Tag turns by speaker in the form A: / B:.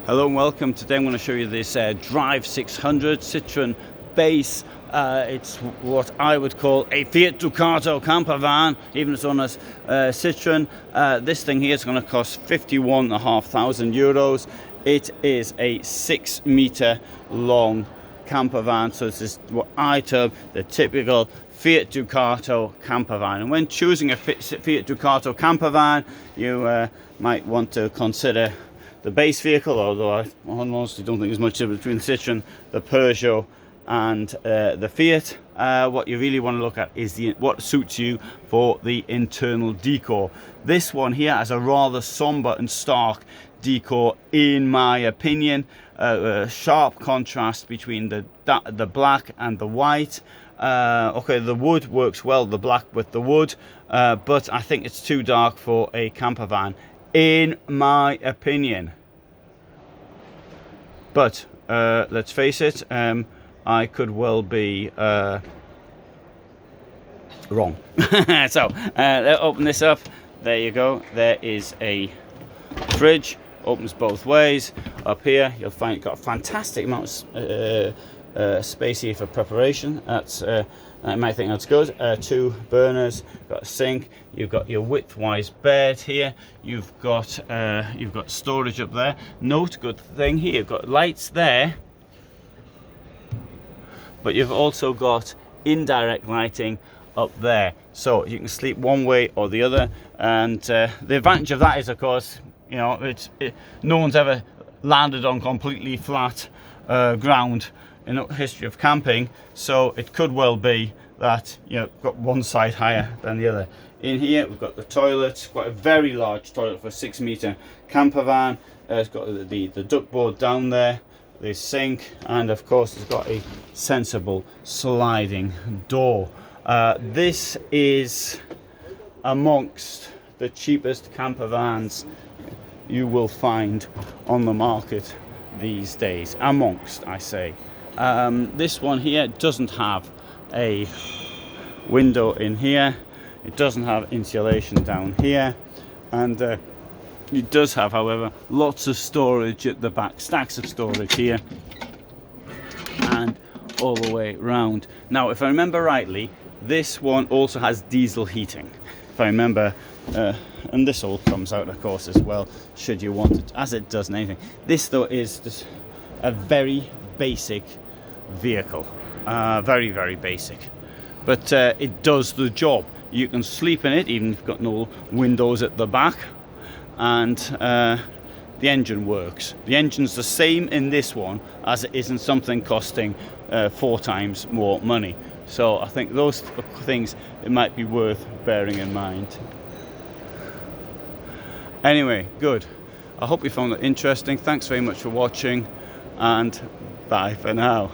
A: Hello and welcome. Today I'm going to show you this Drive 600 Citroen base. It's what I would call a Fiat Ducato camper van, even it's on as Citroen. This thing here is going to cost 51,500 euros. It is a 6-meter long camper van, so this is what I term the typical Fiat Ducato camper van. And when choosing a Fiat Ducato camper van, you might want to consider the base vehicle, although I honestly don't think there's much difference between the Citroen, the Peugeot and the Fiat. What you really want to look at is what suits you for the internal decor. This one here has a rather somber and stark decor, in my opinion. A sharp contrast between the black and the white. Okay, the wood works well, the black with the wood, but I think it's too dark for a camper van, in my opinion. But let's face it, I could well be wrong. So let's open this up. There you go. There is a fridge. Opens both ways. Up here you'll find you've got a fantastic amount of space here for preparation. That's I might think that's good. 2 burners, got a sink, you've got your width-wise bed here, you've got storage up there. Note, good thing here, you've got lights there, but you've also got indirect lighting up there, so you can sleep one way or the other. And the advantage of that is, of course, you know, no one's ever landed on completely flat ground in the history of camping, so it could well be that, you know, got one side higher than the other. In here we've got the toilet, quite a very large toilet for a 6-meter camper van. It's got the duckboard down there, the sink, and of course it's got a sensible sliding door. This is amongst the cheapest camper vans you will find on the market these days. Amongst, I say. This one here doesn't have a window in here, it doesn't have insulation down here, and it does have, however, lots of storage at the back, stacks of storage here and all the way round. Now, if I remember rightly, this one also has diesel heating, if I remember, and this all comes out, of course, as well, should you want it, as it does in anything. This, though, is just a very basic vehicle, very, very basic, but it does the job. You can sleep in it even if you've got no windows at the back, and the engine works. The engine's the same in this one as it is in something costing 4 times more money, so I think those things it might be worth bearing in mind. Anyway, good. I hope you found it interesting. Thanks very much for watching, and bye for now.